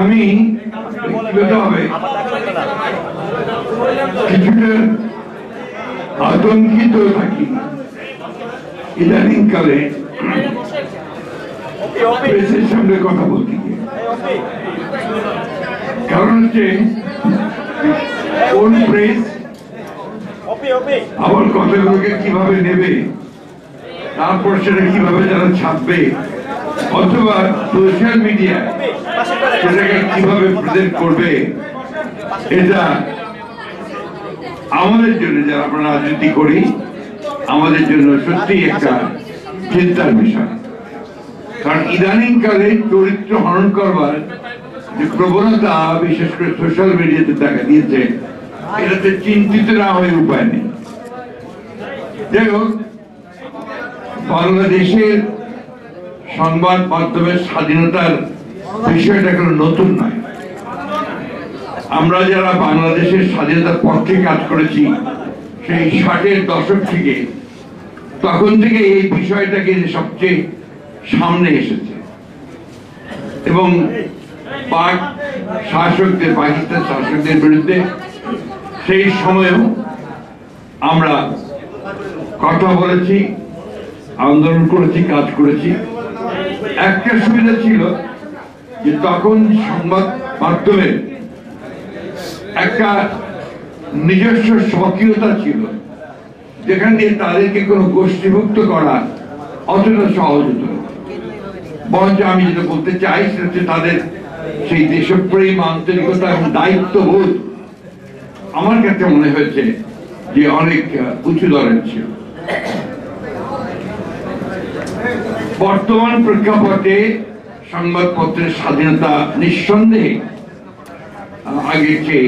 আমি ব্যক্তিগতভাবে কিছুটা আতঙ্কিত থাকি ইদানিং কালে প্রেসের সঙ্গে কথা বলতে গিয়ে। কারণ হচ্ছে কোন প্রেস আমার কথাগুলোকে কিভাবে নেবে, তারপর সেটা কিভাবে যারা ছাপবে, অথবা সোশ্যাল মিডিয়া সেটাকে কিভাবে প্রেজেন্ট করবে, এটা আমাদের জন্য যারা আমরা রাজনীতি করি আমাদের জন্য সত্যি একটা চিন্তার বিষয়। কারণ ইদানিং কালে চরিত্র হরণ করবার যে প্রবণতা বিশেষ করে সোশ্যাল মিডিয়াতে দেখা দিয়েছে, এটাতে চিন্তিত না হয়ে উপায় নেই। যাই হোক, বাংলাদেশের সংবাদ মাধ্যমের স্বাধীনতার বিষয়টা কোনো নতুন নয়। আমরা যারা বাংলাদেশের স্বাধীনতার পক্ষে কাজ করেছি সেই 60-এর দশক থেকে, তখন থেকে এই বিষয়টাকে সবচেয়ে সামনে এসেছে এবং পাক শাসকদের, পাকিস্তান শাসকদের বিরুদ্ধে সেই সময়েও আমরা কথা বলেছি, আন্দোলন করেছি, কাজ করেছি। একটা সুবিধা ছিল যে তখন সংবাদ মাধ্যমে একটা নিজস্ব স্বকীয়তা ছিল, যেখান দিয়ে তাদেরকে কোনো গোষ্ঠীভুক্ত করা অতটা সহজ হতো না। বরঞ্চ আমি যেটা বলতে চাই সেটা হচ্ছে তাদের সেই দেশপ্রেম, আন্তরিকতা এবং দায়িত্ববোধ আমার কাছে মনে হয়েছে যে অনেক উঁচু দরের ছিল। বর্তমান প্রেক্ষাপটে সংবাদপত্রের স্বাধীনতা নিঃসন্দেহে আগের চেয়ে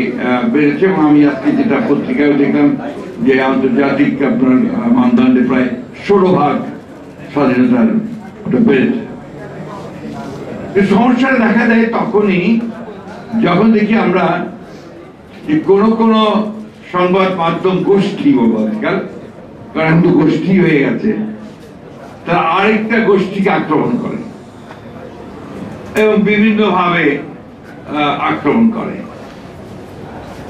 বেড়েছে এবং আমি আজকে যেটা পত্রিকায় দেখলাম যে আন্তর্জাতিক আপনার মানদণ্ডে প্রায় 16% স্বাধীনতার ওটা বেড়েছে। সমস্যাটা দেখা দেয় তখনই যখন দেখি আমরা যে কোনো সংবাদ মাধ্যম গোষ্ঠী বলবো আজকাল, কারণ তো গোষ্ঠী হয়ে গেছে, তারা আরেকটা গোষ্ঠীকে আক্রমণ করে এবং বিভিন্ন ভাবে আক্রমণ করে।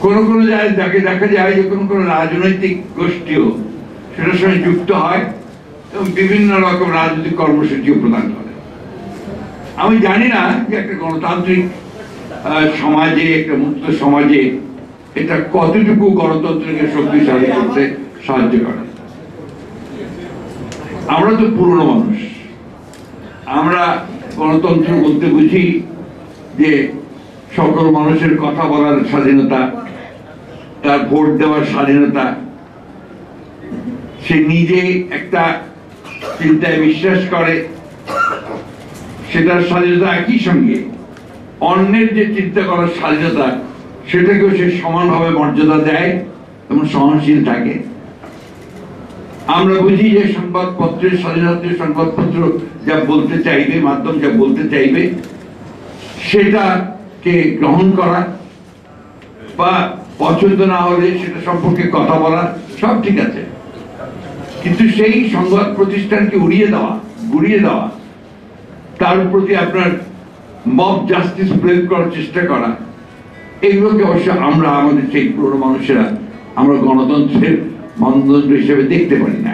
কোন জায়গায় দেখা যায় যে কোন রাজনৈতিক গোষ্ঠীও সেটার সঙ্গে যুক্ত হয় এবং বিভিন্ন রকম রাজনৈতিক কর্মসূচিও প্রদান করে। আমি জানি না যে একটা গণতান্ত্রিক সমাজে, একটা মুক্ত সমাজে এটা কতটুকু গণতন্ত্রকে শক্তিশালী করতে সাহায্য করে। আমরা তো পুরনো মানুষ, আমরা গণতন্ত্র বলতে বুঝি যে সকল মানুষের কথা বলার স্বাধীনতা, তার ভোট দেওয়ার স্বাধীনতা, সে নিজে একটা চিন্তায় বিশ্বাস করে সেটার স্বাধীনতা, একই সঙ্গে অন্যের যে চিন্তা করার স্বাধীনতা সেটাকেও সে সমানভাবে মর্যাদা দেয় এবং সহনশীল থাকে। আমরা বুঝি যে সংবাদপত্রের স্বাধীনতা, সংবাদপত্র যা বলতে চাইবে, মাধ্যম যা বলতে চাইবে সেটাকে গ্রহণ করা বা পছন্দ না হলে সেটা সম্পর্কে কথা বলা সব ঠিক আছে, কিন্তু সেই সংবাদ প্রতিষ্ঠানকে উড়িয়ে দেওয়া, তার প্রতি আপনার মব জাস্টিস প্রয়োগ করার চেষ্টা করা, এগুলোকে অবশ্য আমরা আমাদের সেই পুরনো মানুষেরা আমরা গণতন্ত্রের মানদণ্ড হিসেবে দেখতে পারি না।